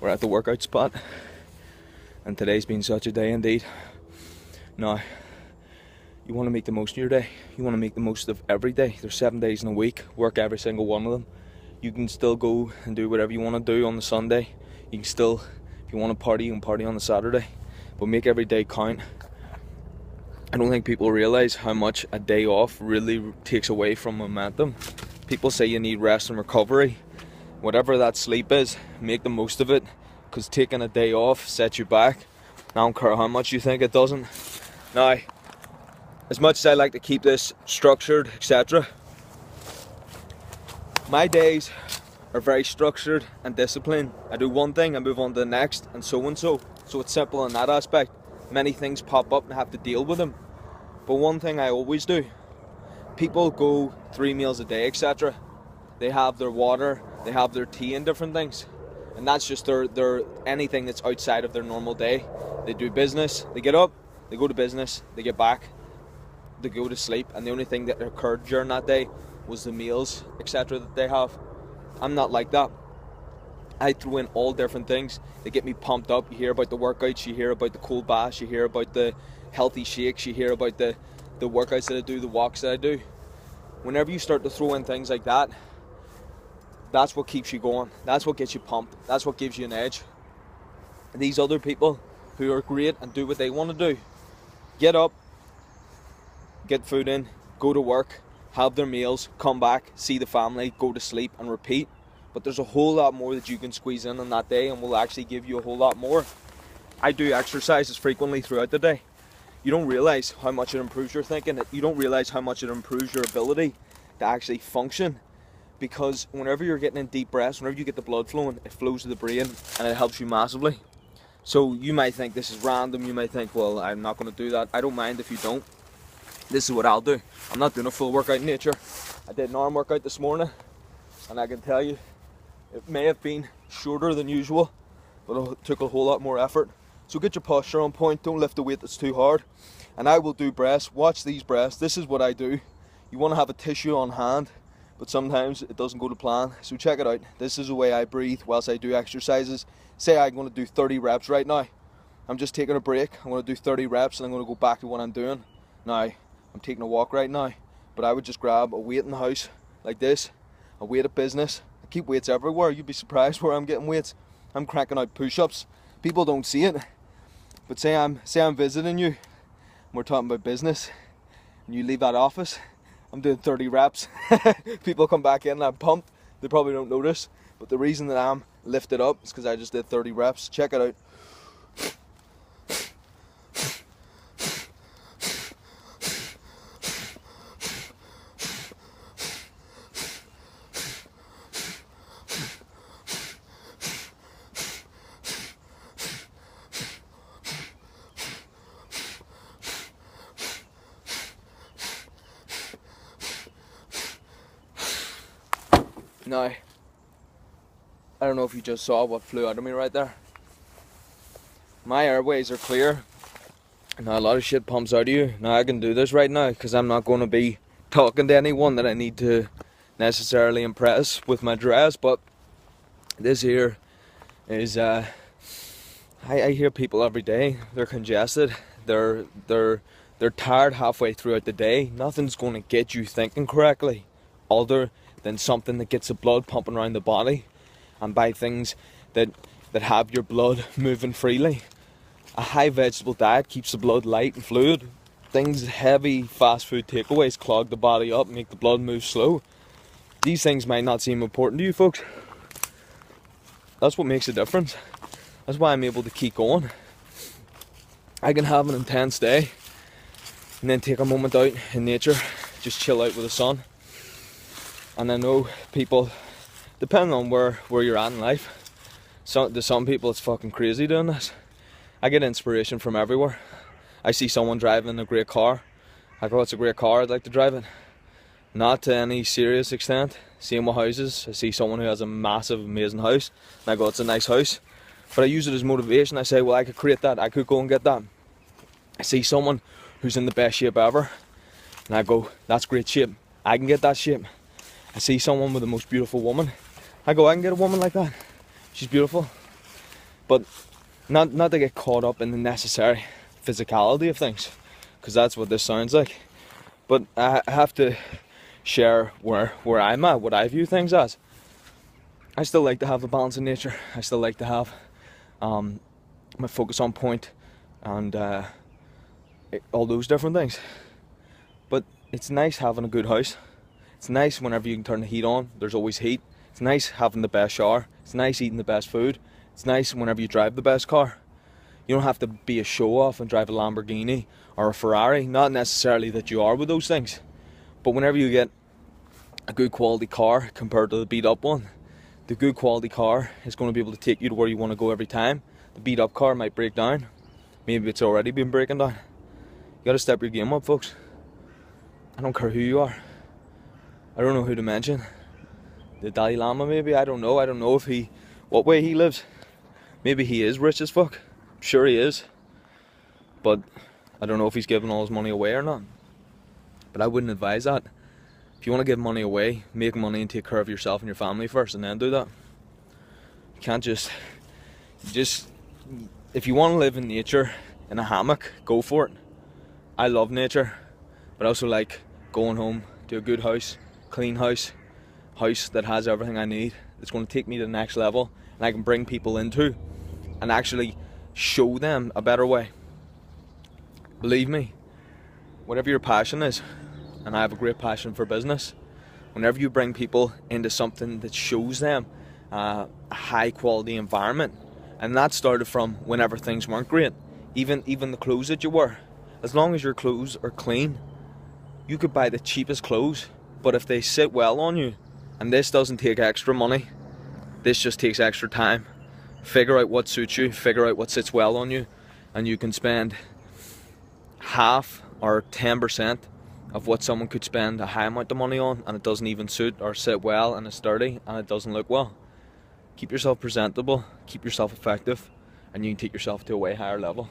We're at the workout spot, and today's been such a day indeed. Now, you want to make the most of your day. You want to make the most of every day. There's 7 days in a week. Work every single one of them. You can still go and do whatever you want to do on the Sunday. You can still, if you want to party, you can party on the Saturday. But make every day count. I don't think people realise how much a day off really takes away from momentum. People say you need rest and recovery. Whatever that sleep is, make the most of it, because taking a day off sets you back. I don't care how much you think it doesn't. Now, as much as I like to keep this structured, etc., my days are very structured and disciplined. I do one thing, I move on to the next, and so. So it's simple in that aspect. Many things pop up and I have to deal with them. But one thing I always do, people go 3 meals a day, etc. They have their water, they have their tea and different things. And that's just their anything that's outside of their normal day. They do business, they get up, they go to business, they get back, they go to sleep, and the only thing that occurred during that day was the meals, etc. that they have. I'm not like that. I throw in all different things. They get me pumped up. You hear about the workouts, you hear about the cold baths, you hear about the healthy shakes, you hear about the workouts that I do, the walks that I do. Whenever you start to throw in things like that, that's what keeps you going. That's what gets you pumped. That's what gives you an edge. And these other people who are great and do what they want to do, get up, get food in, go to work, have their meals, come back, see the family, go to sleep and repeat. But there's a whole lot more that you can squeeze in on that day and will actually give you a whole lot more. I do exercises frequently throughout the day. You don't realise how much it improves your thinking. You don't realise how much it improves your ability to actually function. Because whenever you're getting in deep breaths, whenever you get the blood flowing, it flows to the brain and it helps you massively. So you might think this is random. You might think, well, I'm not going to do that. I don't mind if you don't. This is what I'll do. I'm not doing a full workout in nature. I did an arm workout this morning, and I can tell you, it may have been shorter than usual, but it took a whole lot more effort. So get your posture on point, don't lift the weight that's too hard. And I will do breaths, watch these breaths. This is what I do. You want to have a tissue on hand, but sometimes it doesn't go to plan. So check it out. This is the way I breathe whilst I do exercises. Say I'm going to do 30 reps right now. I'm just taking a break. I'm going to do 30 reps and I'm going to go back to what I'm doing. Now, I'm taking a walk right now, but I would just grab a weight in the house like this, a weight of business. Keep weights everywhere. You'd be surprised where I'm getting weights. I'm cranking out push-ups. People don't see it, but say I'm visiting you and we're talking about business and you leave that office, I'm doing 30 reps. People come back in and I'm pumped. They probably don't notice, but the reason that I'm lifted up is because I just did 30 reps. Check it out. Now, I don't know if you just saw what flew out of me right there. My airways are clear. Now a lot of shit pumps out of you. Now I can do this right now because I'm not going to be talking to anyone that I need to necessarily impress with my dress. But this here is, I hear people every day. They're congested. They're tired halfway throughout the day. Nothing's going to get you thinking correctly, other than something that gets the blood pumping around the body, and by things that have your blood moving freely. A high vegetable diet keeps the blood light and fluid. Things heavy fast food takeaways clog the body up, make the blood move slow. These things might not seem important to you folks. That's what makes a difference. That's why I'm able to keep going. I can have an intense day and then take a moment out in nature, just chill out with the sun. And I know people, depending on where you're at in life, to some people it's fucking crazy doing this. I get inspiration from everywhere. I see someone driving a great car. I go, it's a great car, I'd like to drive it. Not to any serious extent. Same with houses. I see someone who has a massive, amazing house, and I go, it's a nice house. But I use it as motivation. I say, well, I could create that. I could go and get that. I see someone who's in the best shape ever, and I go, that's great shape. I can get that shape. I see someone with the most beautiful woman. I go, I can get a woman like that. She's beautiful. But not to get caught up in the necessary physicality of things, because that's what this sounds like. But I have to share where I'm at, what I view things as. I still like to have a balance in nature. I still like to have my focus on point and all those different things. But it's nice having a good house. It's nice whenever you can turn the heat on, there's always heat. It's nice having the best shower. It's nice eating the best food. It's nice whenever you drive the best car. You don't have to be a show-off and drive a Lamborghini or a Ferrari. Not necessarily that you are with those things. But whenever you get a good quality car compared to the beat-up one, the good quality car is going to be able to take you to where you want to go every time. The beat-up car might break down. Maybe it's already been breaking down. You got to step your game up, folks. I don't care who you are. I don't know who to mention. The Dalai Lama, maybe? I don't know. I don't know what way he lives. Maybe he is rich as fuck. I'm sure he is. But I don't know if he's giving all his money away or not. But I wouldn't advise that. If you want to give money away, make money and take care of yourself and your family first, and then do that. You can't just if you want to live in nature in a hammock, go for it. I love nature, but I also like going home to a good house, clean house that has everything I need. It's going to take me to the next level, and I can bring people into and actually show them a better way. Believe me, whatever your passion is, and I have a great passion for business, whenever you bring people into something that shows them a high quality environment, and that started from whenever things weren't great, even the clothes that you wear, as long as your clothes are clean, you could buy the cheapest clothes, but if they sit well on you, and this doesn't take extra money, this just takes extra time. Figure out what suits you, figure out what sits well on you, and you can spend half or 10% of what someone could spend a high amount of money on, and it doesn't even suit or sit well, and it's dirty and it doesn't look well. Keep yourself presentable, keep yourself effective, and you can take yourself to a way higher level.